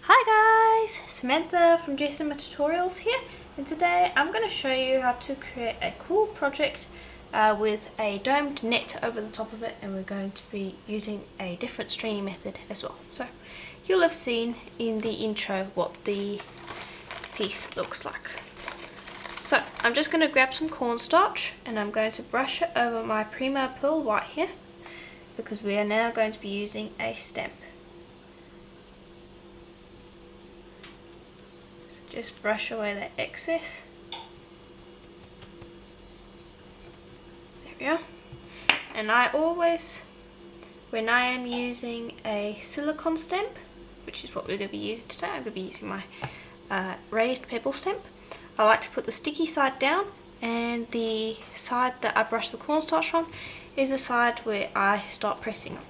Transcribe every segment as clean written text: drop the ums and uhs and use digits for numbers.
Hi guys, Samantha from Cinema Tutorials here, and today I'm going to show you how to create a cool project with a domed net over the top of it, and we're going to be using a different stringing method as well. So you'll have seen in the intro what the piece looks like. So I'm just going to grab some cornstarch and I'm going to brush it over my Prima Pearl White here, because we are now going to be using a stamp. Just brush away that excess. There we are. And I always, when I am using a silicone stamp, which is what we're going to be using today, I'm going to be using my raised pebble stamp. I like to put the sticky side down, and the side that I brush the cornstarch on is the side where I start pressing on.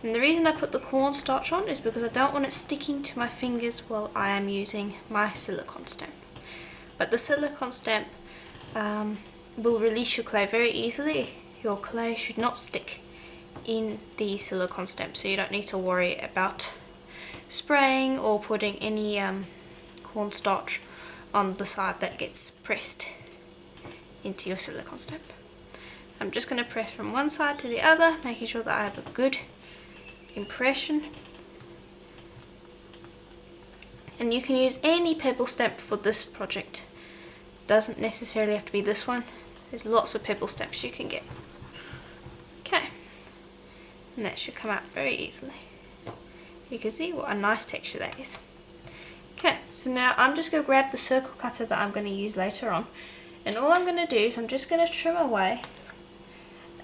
And the reason I put the cornstarch on is because I don't want it sticking to my fingers while I am using my silicone stamp. But the silicone stamp will release your clay very easily. Your clay should not stick in the silicone stamp, so you don't need to worry about spraying or putting any cornstarch on the side that gets pressed into your silicone stamp. I'm just going to press from one side to the other, making sure that I have a good impression. And you can use any pebble stamp for this project. Doesn't necessarily have to be this one. There's lots of pebble stamps you can get. Okay, and that should come out very easily. You can see what a nice texture that is. Okay, so now I'm just going to grab the circle cutter that I'm going to use later on, and all I'm going to do is I'm just going to trim away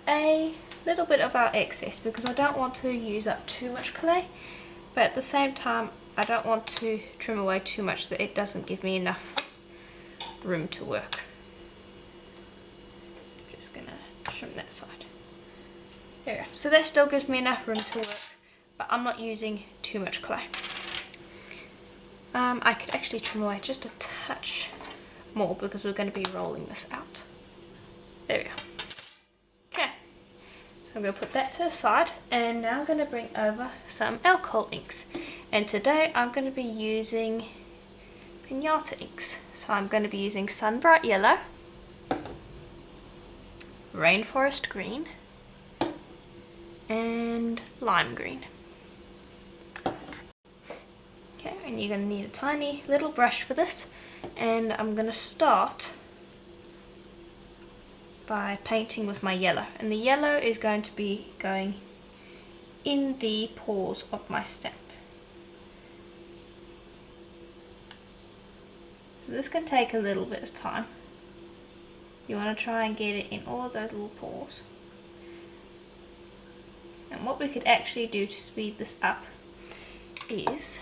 a little bit of our excess, because I don't want to use up too much clay, but at the same time I don't want to trim away too much that it doesn't give me enough room to work. So I'm just going to trim that side. There we go. So that still gives me enough room to work, but I'm not using too much clay. I could actually trim away just a touch more because we're going to be rolling this out. There we go. So I'm going to put that to the side, and now I'm going to bring over some alcohol inks. And today I'm going to be using Pendant inks. So I'm going to be using Sunbright Yellow, Rainforest Green, and Lime Green. Okay, and you're going to need a tiny little brush for this, and I'm going to start by painting with my yellow, and the yellow is going to be going in the pores of my stamp. So this can take a little bit of time. You want to try and get it in all of those little pores. And what we could actually do to speed this up is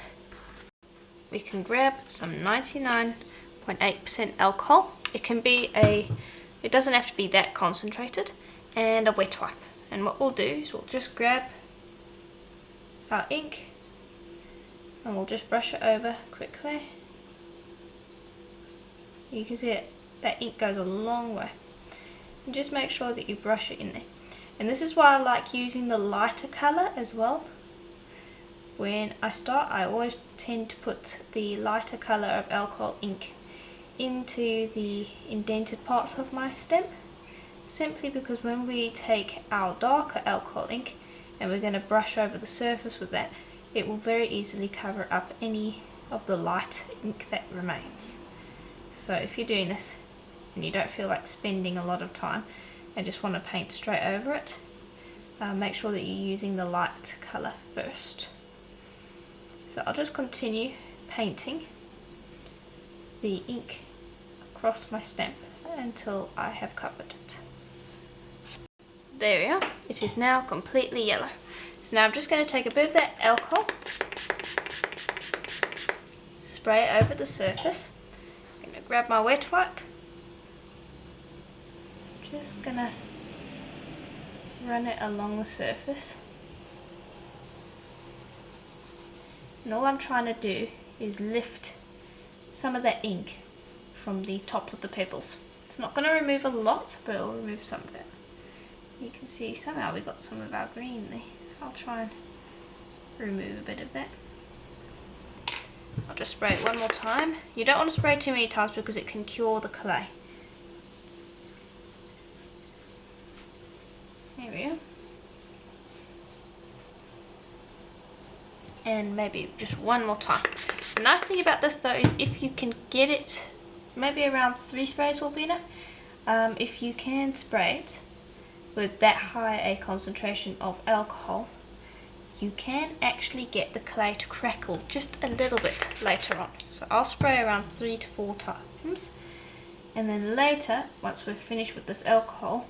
we can grab some 99.8% alcohol. It doesn't have to be that concentrated, and a wet wipe. And what we'll do is we'll just grab our ink and we'll just brush it over quickly. You can see that ink goes a long way. And just make sure that you brush it in there. And this is why I like using the lighter colour as well. When I start, I always tend to put the lighter colour of alcohol ink into the indented parts of my stamp, simply because when we take our darker alcohol ink and we're going to brush over the surface with that, it will very easily cover up any of the light ink that remains. So if you're doing this and you don't feel like spending a lot of time and just want to paint straight over it, make sure that you're using the light colour first. So I'll just continue painting the ink across my stamp until I have covered it. There we are. It is now completely yellow. So now I'm just going to take a bit of that alcohol, spray it over the surface. I'm going to grab my wet wipe. Just going to run it along the surface. And all I'm trying to do is lift some of that ink from the top of the pebbles. It's not going to remove a lot, but it will remove some of it. You can see somehow we got some of our green there, so I'll try and remove a bit of that. I'll just spray it one more time. You don't want to spray too many times because it can cure the clay. There we go. And maybe just one more time. The nice thing about this though is if you can get it, maybe around 3 sprays will be enough. If you can spray it with that high a concentration of alcohol, you can actually get the clay to crackle just a little bit later on. So I'll spray around 3 to 4 times, and then later, once we're finished with this alcohol,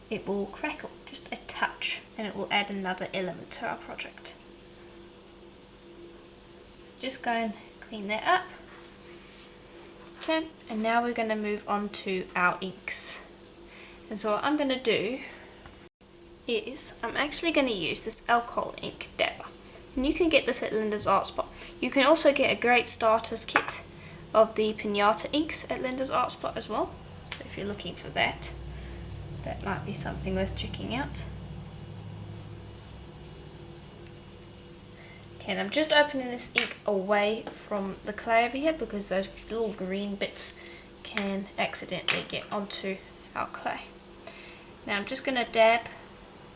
it will crackle just a touch, and it will add another element to our project. So just go and clean that up. Okay, and now we're going to move on to our inks. And so what I'm going to do is I'm actually going to use this alcohol ink dabber, and you can get this at Linda's Art Spot. You can also get a great starters kit of the pinata inks at Linda's Art Spot as well, so if you're looking for that, that might be something worth checking out. Okay, and I'm just opening this ink away from the clay over here because those little green bits can accidentally get onto our clay. Now I'm just going to dab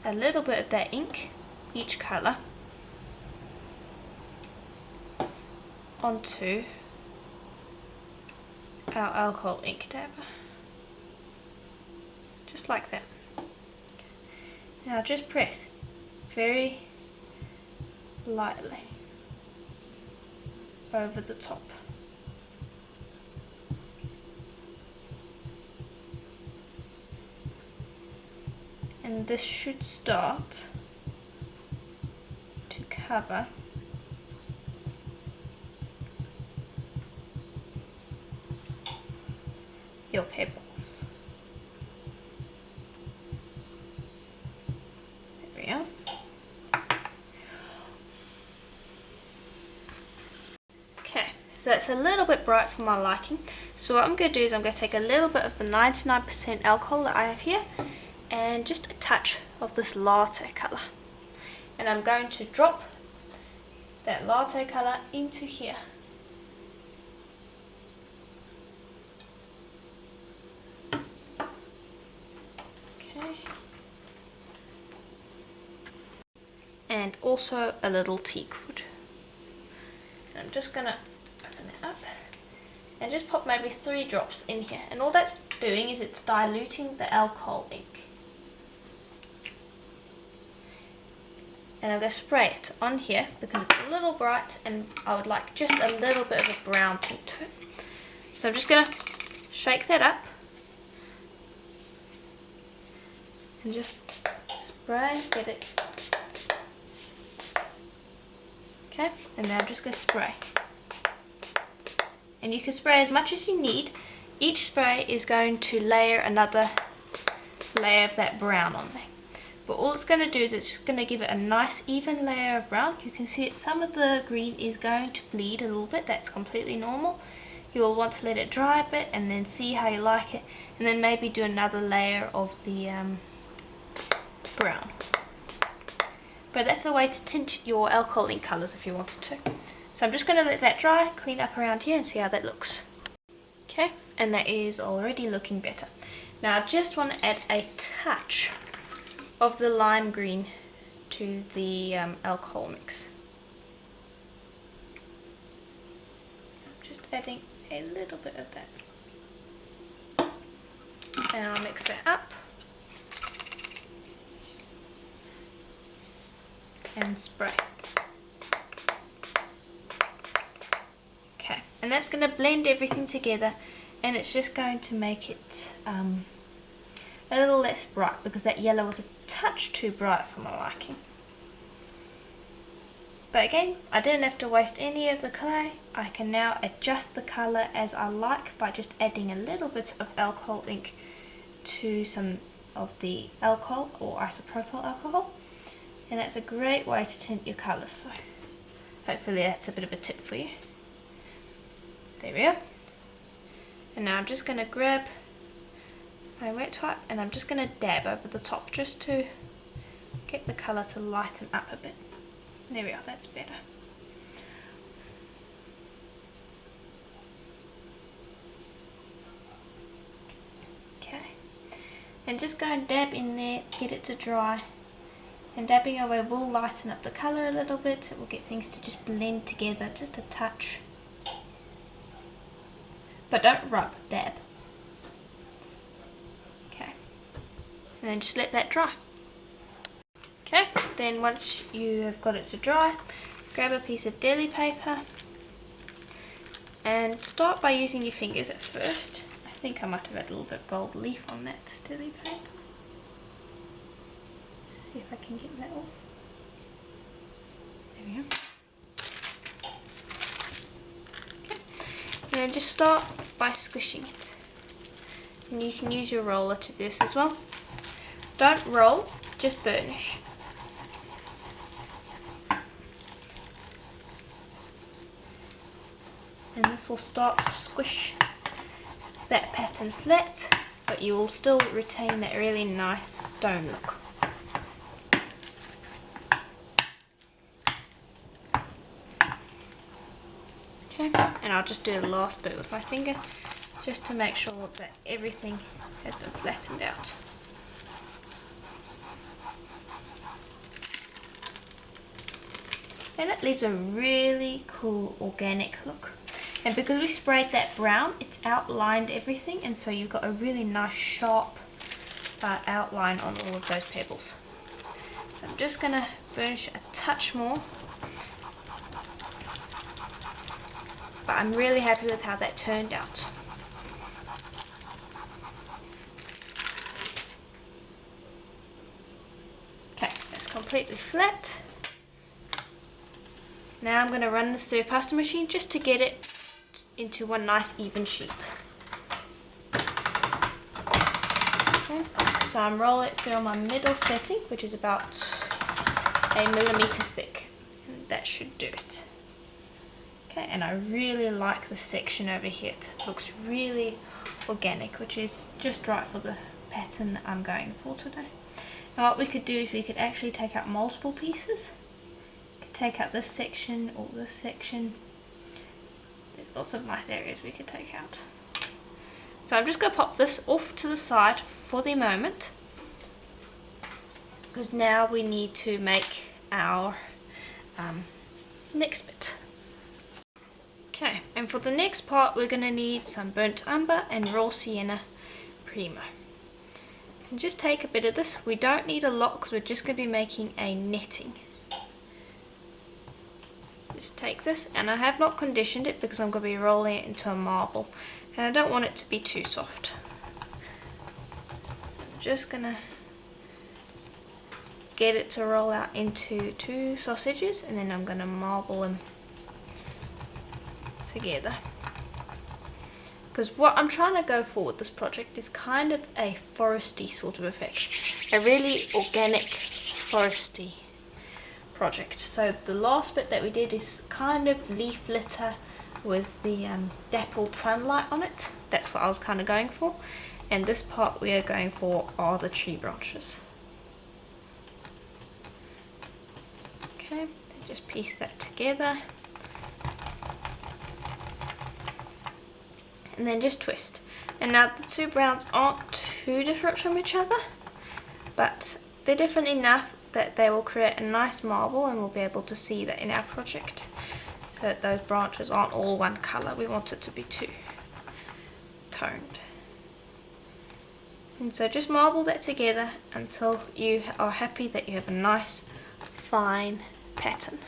a little bit of that ink, each colour, onto our alcohol ink dabber, just like that. Now just press very lightly over the top. And this should start to cover your pebbles. There we are. Okay, so it's a little bit bright for my liking. So what I'm going to do is I'm going to take a little bit of the 99% alcohol that I have here, and just a touch of this latte colour, and I'm going to drop that latte colour into here. Okay, and also a little teak wood. And I'm just going to open it up and just pop maybe 3 drops in here, and all that's doing is it's diluting the alcohol ink. And I'm going to spray it on here because it's a little bright and I would like just a little bit of a brown tint to it. So I'm just going to shake that up and just spray, get it. Okay, and now I'm just going to spray. And you can spray as much as you need. Each spray is going to layer another layer of that brown on there. But all it's going to do is it's just going to give it a nice even layer of brown. You can see it, some of the green is going to bleed a little bit. That's completely normal. You'll want to let it dry a bit and then see how you like it, and then maybe do another layer of the brown. But that's a way to tint your alcohol ink colours if you wanted to. So I'm just going to let that dry, clean up around here and see how that looks. Okay, and that is already looking better. Now I just want to add a touch of the lime green to the alcohol mix. So I'm just adding a little bit of that. And I'll mix that up. And spray. Okay, and that's going to blend everything together, and it's just going to make it a little less bright because that yellow was a touch too bright for my liking. But again, I didn't have to waste any of the clay. I can now adjust the colour as I like by just adding a little bit of alcohol ink to some of the alcohol or isopropyl alcohol, and that's a great way to tint your colours, so hopefully that's a bit of a tip for you. There we are. And now I'm just going to grab my wet wipe and I'm just going to dab over the top just to get the colour to lighten up a bit. There we are, that's better. And just go and dab in there, get it to dry. And dabbing away will lighten up the colour a little bit. It will get things to just blend together just a touch. But don't rub, dab. Okay. And then just let that dry. Okay, then once you have got it to dry, grab a piece of deli paper and start by using your fingers at first. I think I might have had a little bit of gold leaf on that deli paper. Just see if I can get that off. There we go. Okay. And just start by squishing it. And you can use your roller to do this as well. Don't roll, just burnish. And this will start to squish that pattern flat, but you will still retain that really nice stone look. Okay, and I'll just do the last bit with my finger, just to make sure that everything has been flattened out. And it leaves a really cool organic look. And because we sprayed that brown, it's outlined everything, and so you've got a really nice sharp outline on all of those pebbles. So I'm just going to burnish a touch more. But I'm really happy with how that turned out. Okay, that's completely flat. Now I'm going to run this through a pasta machine just to get it into one nice even sheet. Okay, so I'm rolling it through on my middle setting, which is about 1 millimeter thick, and that should do it. Okay, and I really like the section over here. It looks really organic, which is just right for the pattern that I'm going for today. And what we could do is we could actually take out multiple pieces. We could take out this section or this section. There's lots of nice areas we could take out. So I'm just going to pop this off to the side for the moment, because now we need to make our next bit. Okay, and for the next part we're going to need some burnt umber and raw sienna primo. And just take a bit of this. We don't need a lot because we're just going to be making a netting. Just take this, and I have not conditioned it because I'm going to be rolling it into a marble, and I don't want it to be too soft. So I'm just going to get it to roll out into 2 sausages, and then I'm going to marble them together. Because what I'm trying to go for with this project is kind of a foresty sort of effect, a really organic foresty project. So the last bit that we did is kind of leaf litter with the dappled sunlight on it. That's what I was kind of going for. And this part we are going for are the tree branches. Okay, just piece that together. And then just twist. And now the 2 browns aren't too different from each other, but they're different enough that they will create a nice marble, and we'll be able to see that in our project, so that those branches aren't all one colour. We want it to be 2 toned. And so just marble that together until you are happy that you have a nice fine pattern.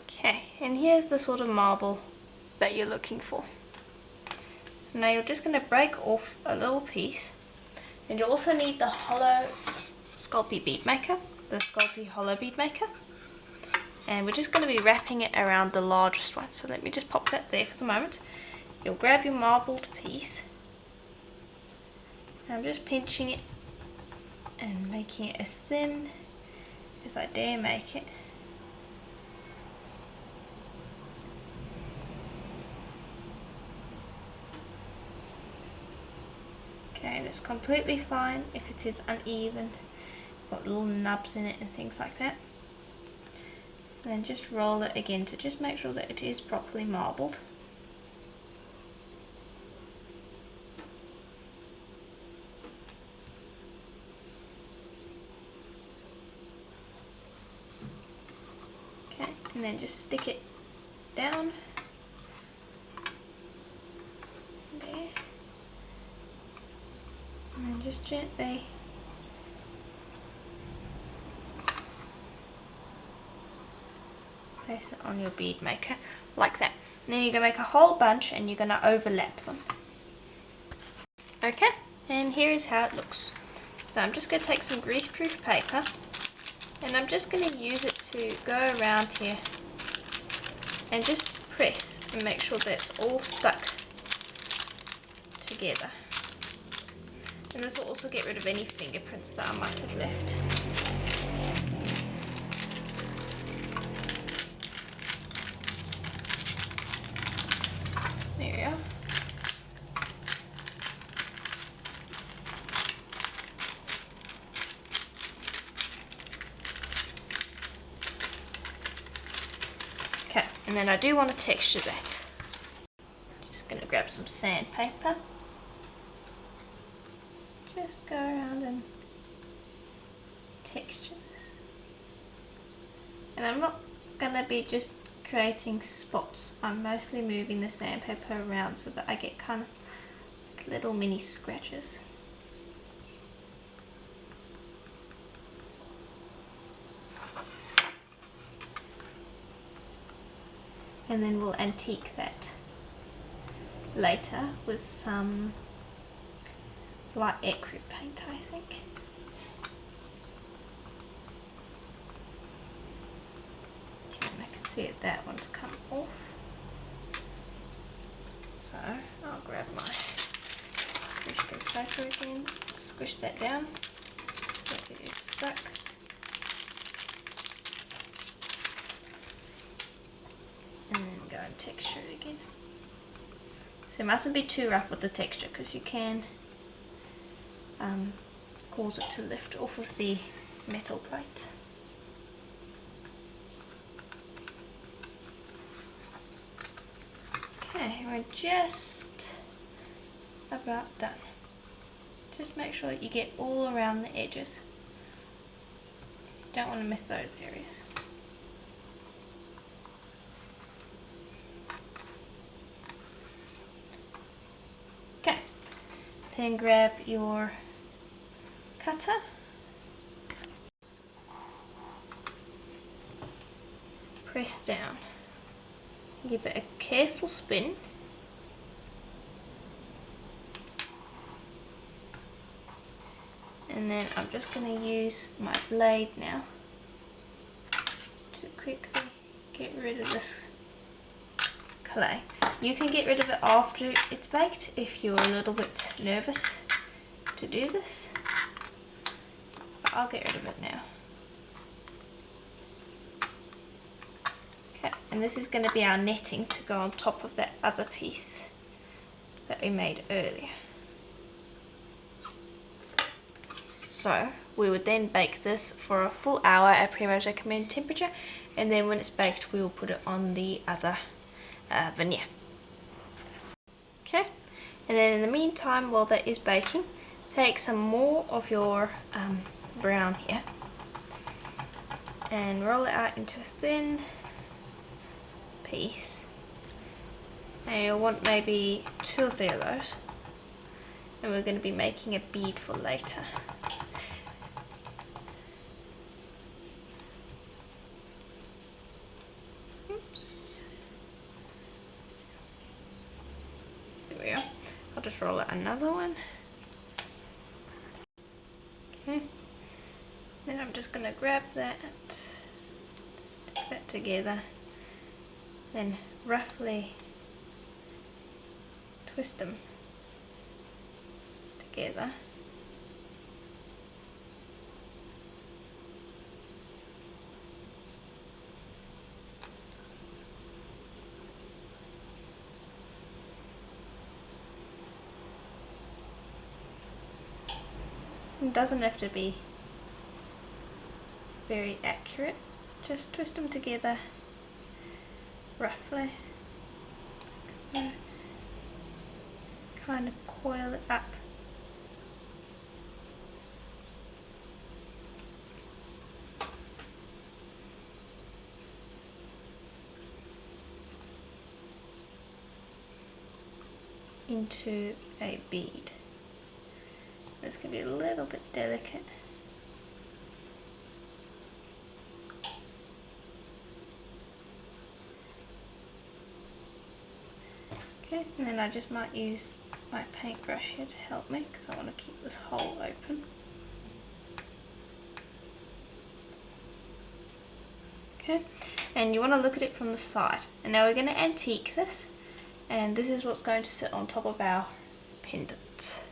Okay, and here's the sort of marble that you're looking for. So now you're just going to break off a little piece, and you also need the hollow Sculpey bead maker, the Sculpey hollow bead maker, and we're just going to be wrapping it around the largest one. So let me just pop that there for the moment. You'll grab your marbled piece, and I'm just pinching it and making it as thin as I dare make it. Okay, and it's completely fine if it is uneven, got little nubs in it and things like that. And then just roll it again to just make sure that it is properly marbled. and then just stick it down there, and then just gently place it on your bead maker like that. And then you're going to make a whole bunch and you're going to overlap them. Okay, and here is how it looks. So I'm just going to take some greaseproof paper and I'm just going to use it to go around here and just press and make sure that it's all stuck together. And this will also get rid of any fingerprints that I might have left. There we are. Okay, and then I do want to texture that. Just going to grab some sandpaper. Just go around and texture this. And I'm not going to be just creating spots. I'm mostly moving the sandpaper around so that I get kind of little mini scratches. And then we'll antique that later with some light ecru paint, I think. Okay, and I can see that one's come off. So I'll grab my greaseproof paper again, squish that down so it is stuck. And then go and texture it again. So it mustn't be too rough with the texture because you can cause it to lift off of the metal plate. Okay, we're just about done. Just make sure that you get all around the edges. You don't want to miss those areas. Okay, then grab your cutter. Press down. Give it a careful spin. And then I'm just going to use my blade now to quickly get rid of this clay. You can get rid of it after it's baked if you're a little bit nervous to do this. But I'll get rid of it now. Okay, and this is going to be our netting to go on top of that other piece that we made earlier. So we would then bake this for a full hour at Primo's recommended temperature, and then when it's baked we will put it on the other veneer. Okay, and then in the meantime, while that is baking, take some more of your brown here and roll it out into a thin piece, and you'll want maybe 2 or 3 of those, and we're going to be making a bead for later. Oops. There we are. I'll just roll out another one. Okay. Then I'm just going to grab that, stick that together, then roughly twist them together. It doesn't have to be very accurate, just twist them together roughly, so kind of coil it up. into a bead. This can be a little bit delicate. Okay, and then I just might use my paintbrush here to help me because I want to keep this hole open. Okay, and you want to look at it from the side. And now we're going to antique this, and this is what's going to sit on top of our pendant.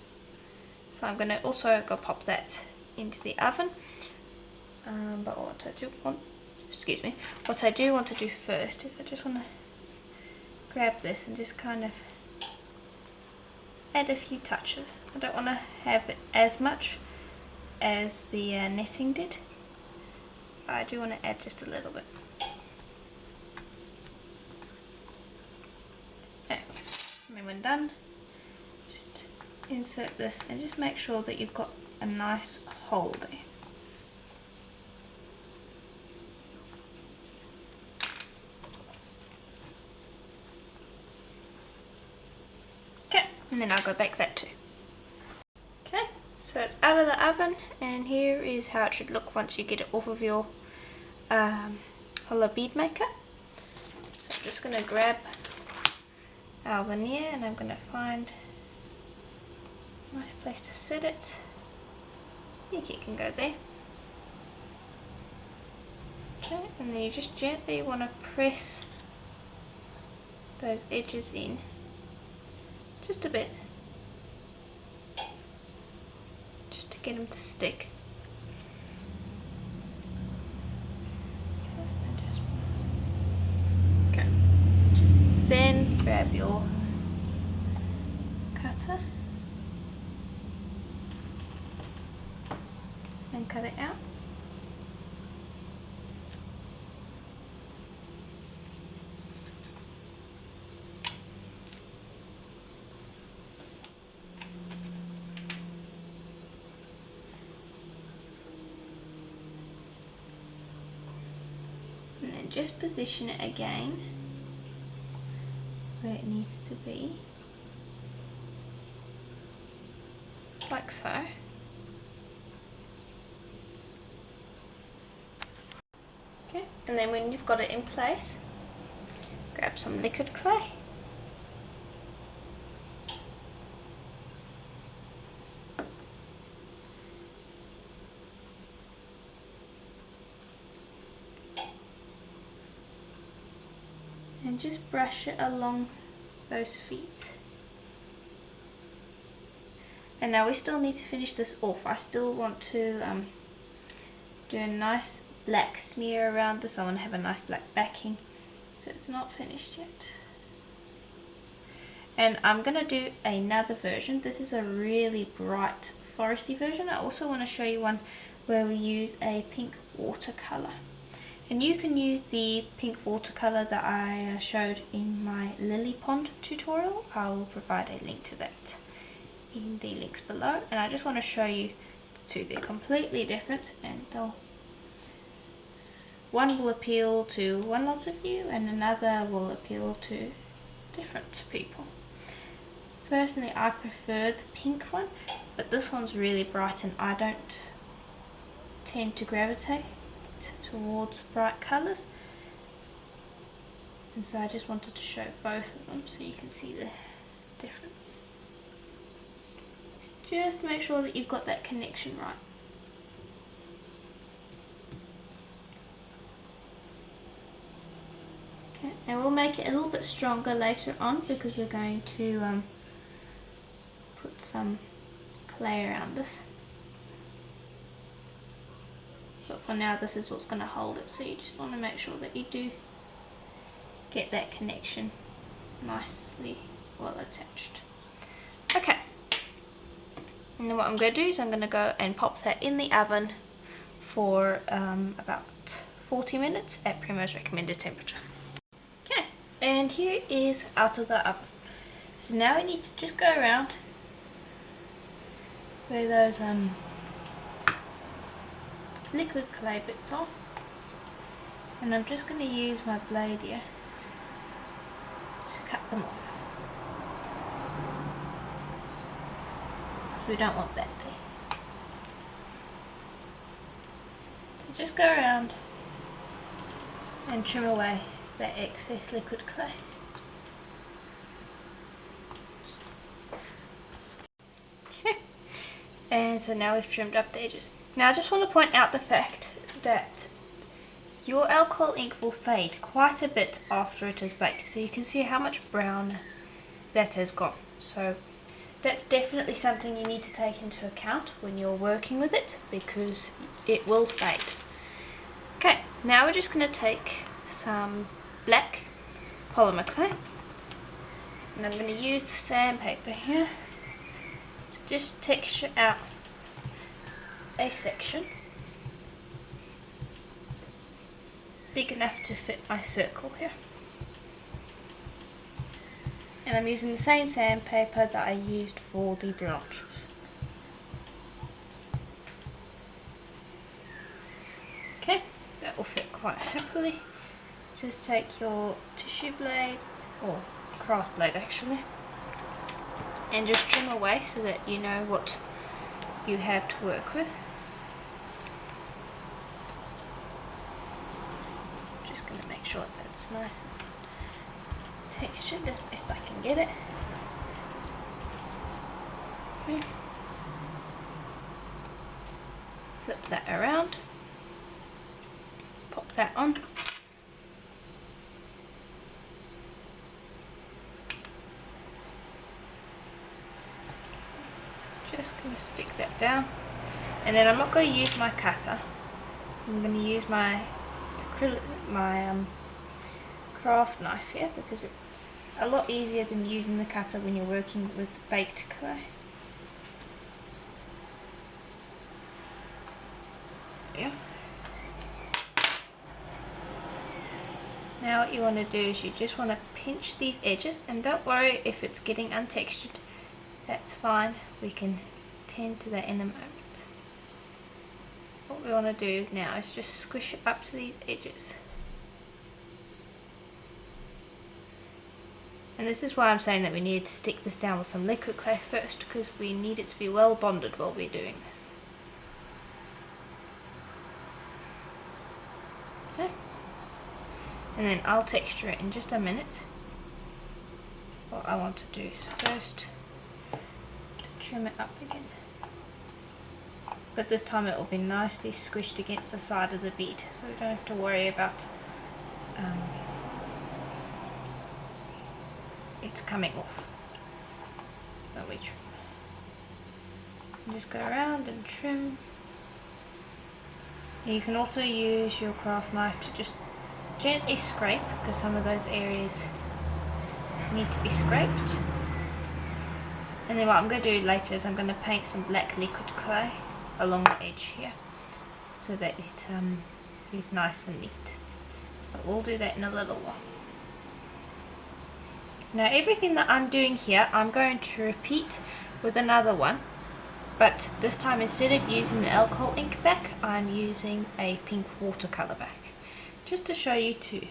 So I'm going to also go pop that into the oven. But what I do want to do first is I just want to grab this and just kind of add a few touches. I don't want to have it as much as the netting did. I do want to add just a little bit. Okay. And then when done, just insert this and just make sure that you've got a nice hole there. Okay, and then I'll go bake that too. Okay, so it's out of the oven, and here is how it should look once you get it off of your hollow bead maker. So I'm just going to grab our veneer and I'm going to find a nice place to set it. I think it can go there. Okay, and then you just gently want to press those edges in just a bit, just to get them to stick. Okay, then grab your cutter and cut it out. And then just position it again where it needs to be, like so. Okay, and then when you've got it in place, grab some liquid clay. And just brush it along those feet. And now we still need to finish this off. I still want to do a nice black smear around this. I want to have a nice black backing, so it's not finished yet. And I'm going to do another version. This is a really bright foresty version. I also want to show you one where we use a pink watercolor. And you can use the pink watercolor that I showed in my lily pond tutorial. I will provide a link to that in the links below. And I just want to show you the two. They're completely different, and one will appeal to one lot of you and another will appeal to different people. Personally, I prefer the pink one, but this one's really bright and I don't tend to gravitate towards bright colours, and so I just wanted to show both of them so you can see the difference. Just make sure that you've got that connection right. Okay, and we'll make it a little bit stronger later on because we're going to put some clay around this. But for now, this is what's going to hold it, so you just want to make sure that you do get that connection nicely well attached. Okay, and then what I'm going to do is I'm going to go and pop that in the oven for about 40 minutes at Primrose recommended temperature. Okay, and here is out of the oven. So now we need to just go around where those liquid clay bits on, and I'm just going to use my blade here to cut them off. we don't want that there. So just go around and trim away that excess liquid clay. Okay, and so now we've trimmed up the edges. Now I just want to point out the fact that your alcohol ink will fade quite a bit after it is baked, so you can see how much brown that has gone. So that's definitely something you need to take into account when you're working with it, because it will fade. Okay, now we're just going to take some black polymer clay, and I'm going to use the sandpaper here to just texture out a section big enough to fit my circle here. And I'm using the same sandpaper that I used for the branches. Okay, that will fit quite happily. Just take your tissue blade, or craft blade actually, and just trim away so that you know what you have to work with. Just going to make sure that's nice and textured as best I can get it. Okay. Flip that around, pop that on. Just going to stick that down, and then I'm not going to use my cutter. I'm going to use my craft knife here, because it's a lot easier than using the cutter when you're working with baked clay. Yeah. Now what you want to do is you just want to pinch these edges, and don't worry if it's getting untextured. That's fine, we can tend to that in a moment. What we want to do now is just squish it up to these edges. And this is why I'm saying that we need to stick this down with some liquid clay first, because we need it to be well bonded while we're doing this. Okay. And then I'll texture it in just a minute. What I want to do is first trim it up again, but this time it will be nicely squished against the side of the bead, so we don't have to worry about it coming off. But we trim. And just go around and trim. And you can also use your craft knife to just gently scrape, because some of those areas need to be scraped. And then what I'm going to do later is I'm going to paint some black liquid clay along the edge here, so that it is nice and neat. But we'll do that in a little while. Now everything that I'm doing here I'm going to repeat with another one, but this time instead of using the alcohol ink back, I'm using a pink watercolour back, just to show you two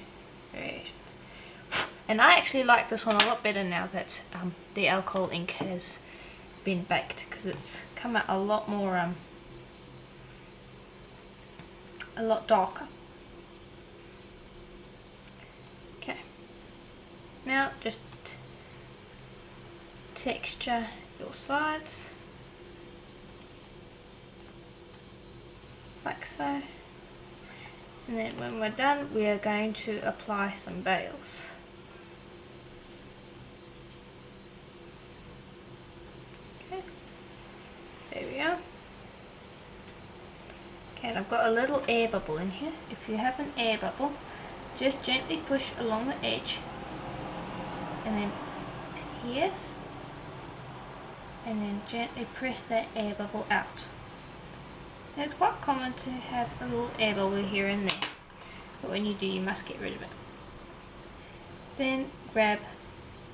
variations. And I actually like this one a lot better now that the alcohol ink has been baked, because it's come out a lot more, a lot darker. Okay, now just texture your sides like so, and then when we're done we are going to apply some bales. There we are. Okay, and I've got a little air bubble in here. If you have an air bubble, just gently push along the edge and then pierce, and then gently press that air bubble out. And it's quite common to have a little air bubble here and there, but when you do you must get rid of it. Then grab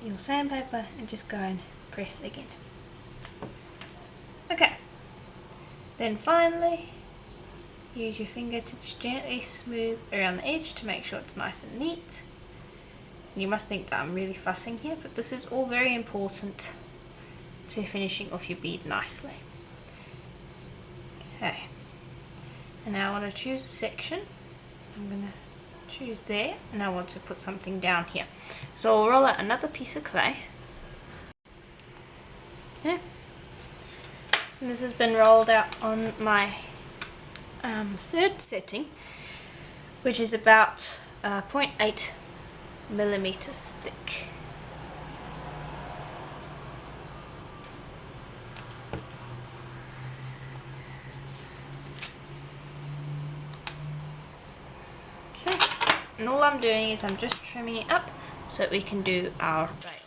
your sandpaper and just go and press again. Okay, then finally use your finger to just gently smooth around the edge to make sure it's nice and neat. And you must think that I'm really fussing here, but this is all very important to finishing off your bead nicely. Okay, and now I want to choose a section. I'm going to choose there, and I want to put something down here. So I'll roll out another piece of clay. Okay. And this has been rolled out on my third setting, which is about 0.8 millimeters thick. Okay, and all I'm doing is I'm just trimming it up so that we can do our bale.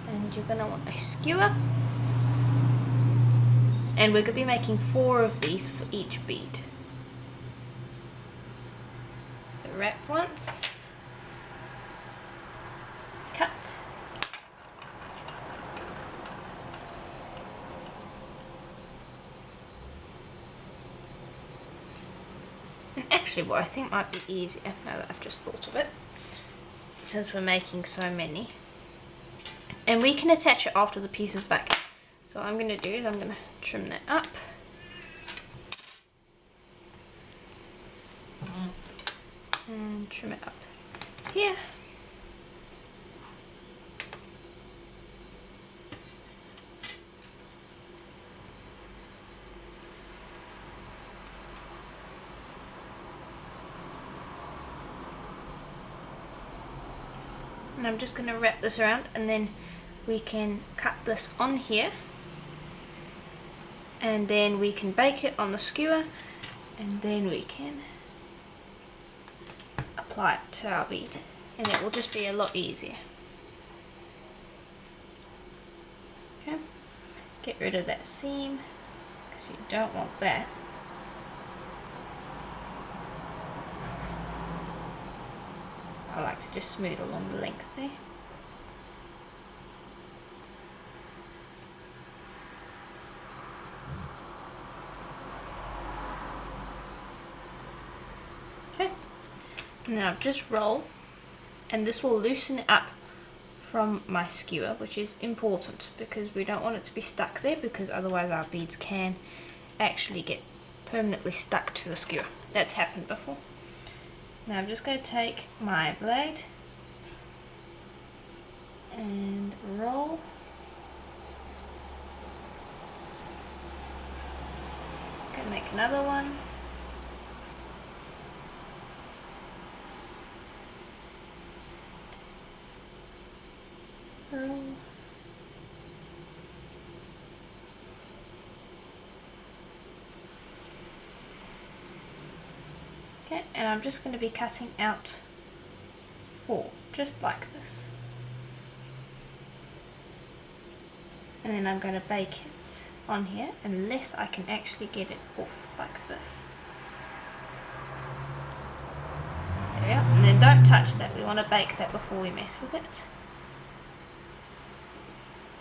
And you're going to want a skewer, and we're going to be making 4 of these for each bead. So wrap once, cut, and actually what I think might be easier, now that I've just thought of it, since we're making so many, and we can attach it after the piece is back. So what I'm going to do is I'm going to trim that up. And trim it up here. And I'm just going to wrap this around, and then we can cut this on here, and then we can bake it on the skewer, and then we can apply it to our bead, and it will just be a lot easier. Okay, get rid of that seam because you don't want that. So I like to just smooth along the length there. Okay, now just roll, and this will loosen it up from my skewer, which is important because we don't want it to be stuck there, because otherwise our beads can actually get permanently stuck to the skewer. That's happened before. Now I'm just going to take my blade and roll. Going to make another one. Roll. Okay, and I'm just going to be cutting out 4, just like this. And then I'm going to bake it on here unless I can actually get it off like this. There we are. And then don't touch that, we want to bake that before we mess with it.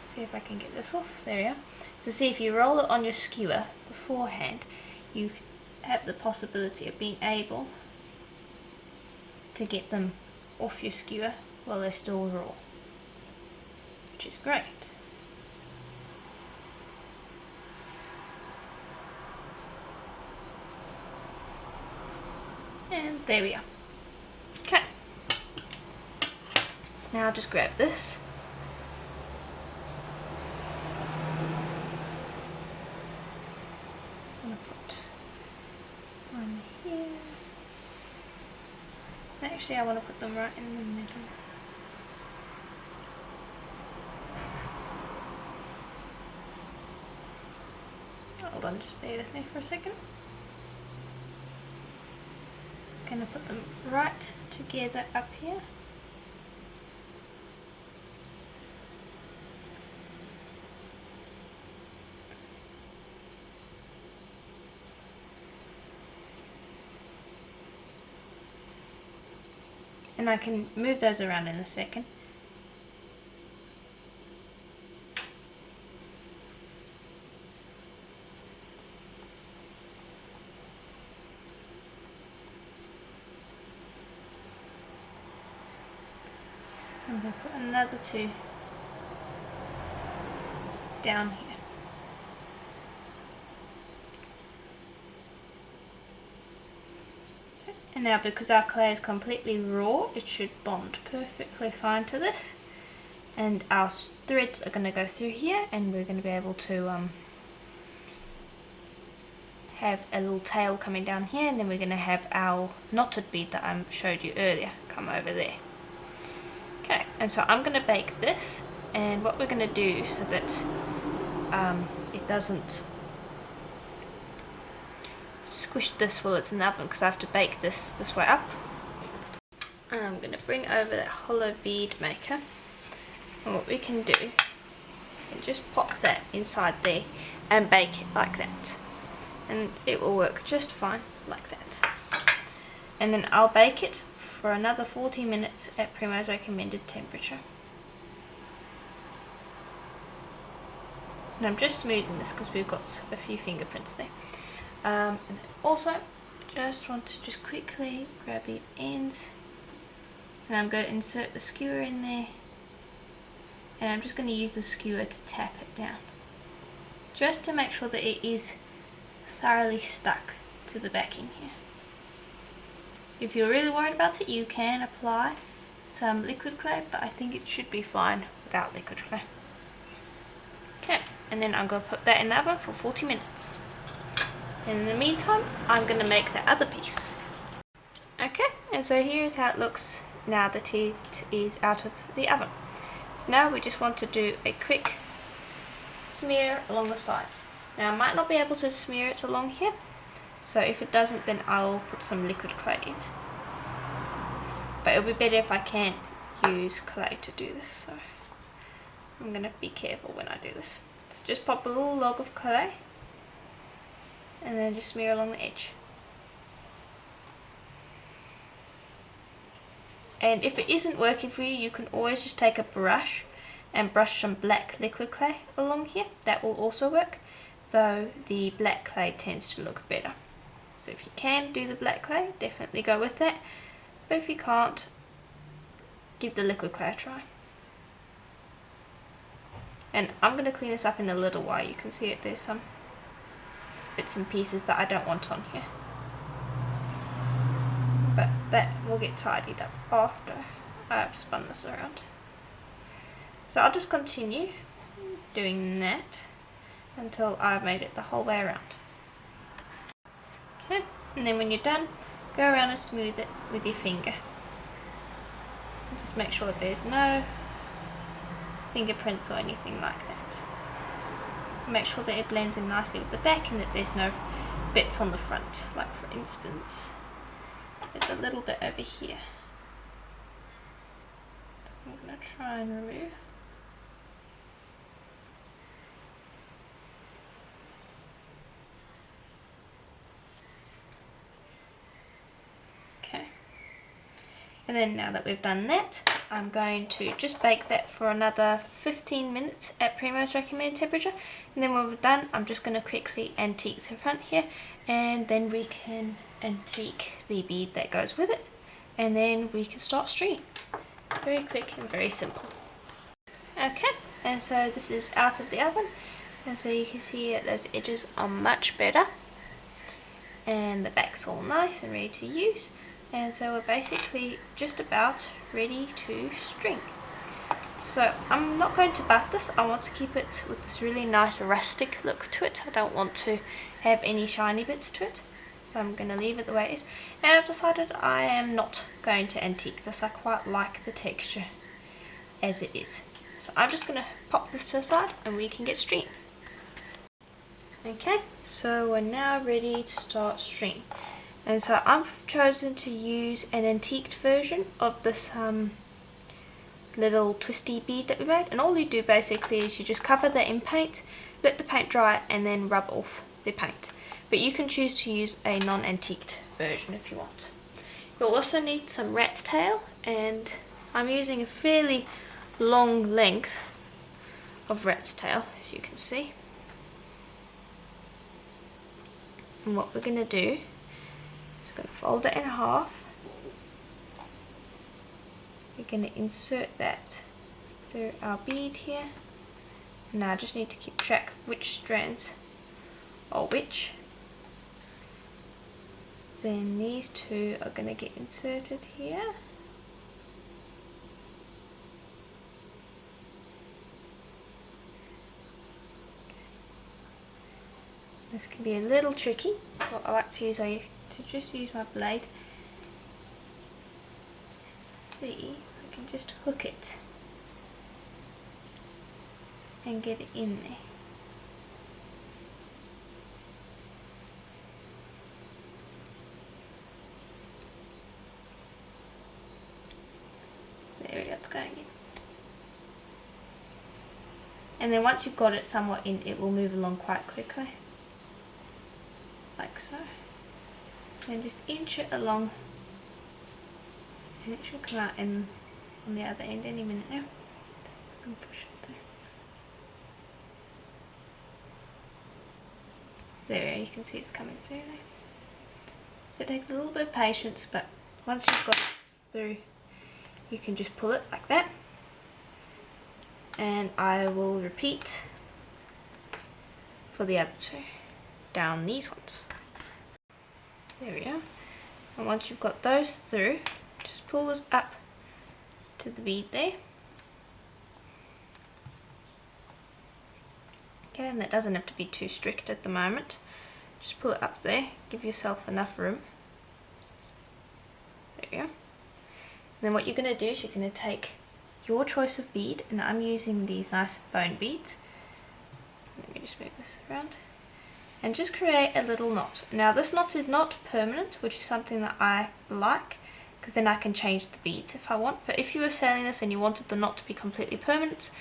See if I can get this off. There we are. So see, if you roll it on your skewer beforehand, you have the possibility of being able to get them off your skewer while they're still raw, which is great. And there we are. Okay, so now just grab this. I'm going to put one here. Actually, I want to put them right in the middle. Hold on, just bear with me for a second. Going to put them right together up here. And I can move those around in a second. I'm going to put another 2 down here. And now, because our clay is completely raw, it should bond perfectly fine to this. And our threads are going to go through here, and we're going to be able to have a little tail coming down here, and then we're going to have our knotted bead that I showed you earlier come over there. Okay, and so I'm going to bake this, and what we're going to do so that it doesn't squish this while it's in the oven, because I have to bake this way up. I'm going to bring over that hollow bead maker, and what we can do is we can just pop that inside there and bake it like that, and it will work just fine like that. And then I'll bake it for another 40 minutes at Primrose recommended temperature. And I'm just smoothing this because we've got a few fingerprints there. And also, just want to just quickly grab these ends, and I'm going to insert the skewer in there, and I'm just going to use the skewer to tap it down, just to make sure that it is thoroughly stuck to the backing here. If you're really worried about it, you can apply some liquid clay, but I think it should be fine without liquid clay. Okay, and then I'm going to put that in the oven for 40 minutes. And in the meantime, I'm going to make the other piece. Okay, and so here's how it looks now that it is out of the oven. So now we just want to do a quick smear along the sides. Now I might not be able to smear it along here, so if it doesn't, then I'll put some liquid clay in. But it'll be better if I can use clay to do this, so I'm going to be careful when I do this. So just pop a little log of clay, and then just smear along the edge. And if it isn't working for you, you can always just take a brush and brush some black liquid clay along here. That will also work, though the black clay tends to look better. So if you can do the black clay, definitely go with that. But if you can't, give the liquid clay a try. And I'm going to clean this up in a little while. You can see it, there's some bits and pieces that I don't want on here. But that will get tidied up after I've spun this around. So I'll just continue doing that until I've made it the whole way around. Okay, and then when you're done, go around and smooth it with your finger. Just make sure that there's no fingerprints or anything like that. Make sure that it blends in nicely with the back and that there's no bits on the front. Like for instance, there's a little bit over here that I'm going to try and remove. Okay. And then now that we've done that, I'm going to just bake that for another 15 minutes at Primrose recommended temperature. And then when we're done, I'm just going to quickly antique the front here, and then we can antique the bead that goes with it. And then we can start stringing. Very quick and very simple. Okay, and so this is out of the oven. And so you can see that those edges are much better. And the back's all nice and ready to use. And so we're basically just about ready to string. So I'm not going to buff this. I want to keep it with this really nice rustic look to it. I don't want to have any shiny bits to it. So I'm going to leave it the way it is. And I've decided I am not going to antique this. I quite like the texture as it is. So I'm just going to pop this to the side and we can get stringing. Okay, so we're now ready to start stringing. And so I've chosen to use an antiqued version of this little twisty bead that we made. And all you do basically is you just cover that in paint, let the paint dry, and then rub off the paint. But you can choose to use a non-antiqued version if you want. You'll also need some rat's tail, and I'm using a fairly long length of rat's tail, as you can see. And what we're going to do, going to fold it in half, we're going to insert that through our bead here. Now I just need to keep track of which strands are which. Then these two are going to get inserted here. This can be a little tricky. What I like to use, just use my blade. See, I can just hook it and get it in there. There we go, it's going in. And then once you've got it somewhat in, it will move along quite quickly. Like so. Then just inch it along, and it should come out in on the other end any minute now. So I can push it through. There we go, you can see it's coming through there. So it takes a little bit of patience, but once you've got it through, you can just pull it like that. And I will repeat for the other two down these ones. There we go. And once you've got those through, just pull this up to the bead there. Okay, and that doesn't have to be too strict at the moment. Just pull it up there, give yourself enough room. There you go. And then what you're going to do is you're going to take your choice of bead, and I'm using these nice bone beads. Let me just move this around. And just create a little knot. Now this knot is not permanent, which is something that I like, because then I can change the beads if I want. But if you were selling this and you wanted the knot to be completely permanent,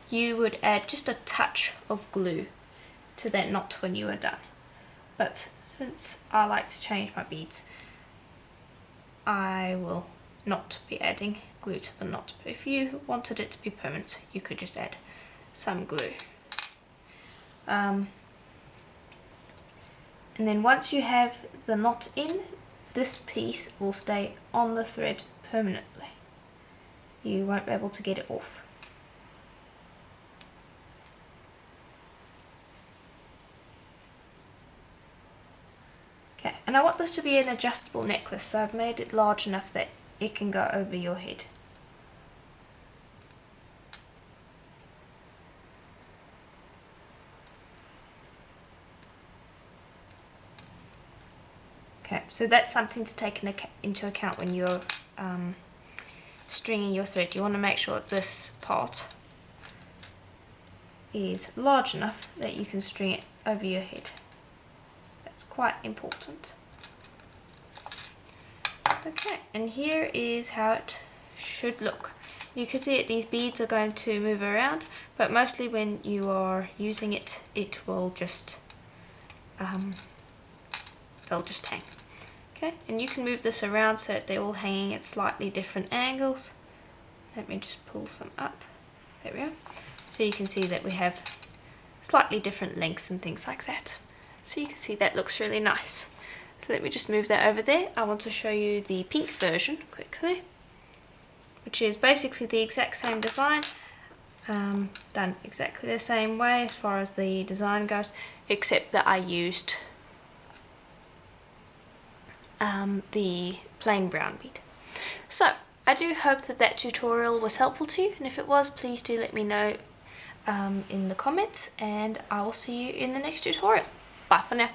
you would add just a touch of glue to that knot when you are done. But since I like to change my beads, I will not be adding glue to the knot. But if you wanted it to be permanent, you could just add some glue. And then once you have the knot in, this piece will stay on the thread permanently. You won't be able to get it off. Okay, and I want this to be an adjustable necklace, so I've made it large enough that it can go over your head. Okay, so that's something to take into account when you're stringing your thread. You want to make sure that this part is large enough that you can string it over your head. That's quite important. Okay, and here is how it should look. You can see that these beads are going to move around, but mostly when you are using it, it will just they'll just hang. Okay, and you can move this around so that they're all hanging at slightly different angles. Let me just pull some up. There we go. So you can see that we have slightly different lengths and things like that. So you can see that looks really nice. So let me just move that over there. I want to show you the pink version quickly, which is basically the exact same design, done exactly the same way as far as the design goes, except that I used the plain brown bead. So I do hope that that tutorial was helpful to you, and if it was, please do let me know in the comments, and I will see you in the next tutorial. Bye for now.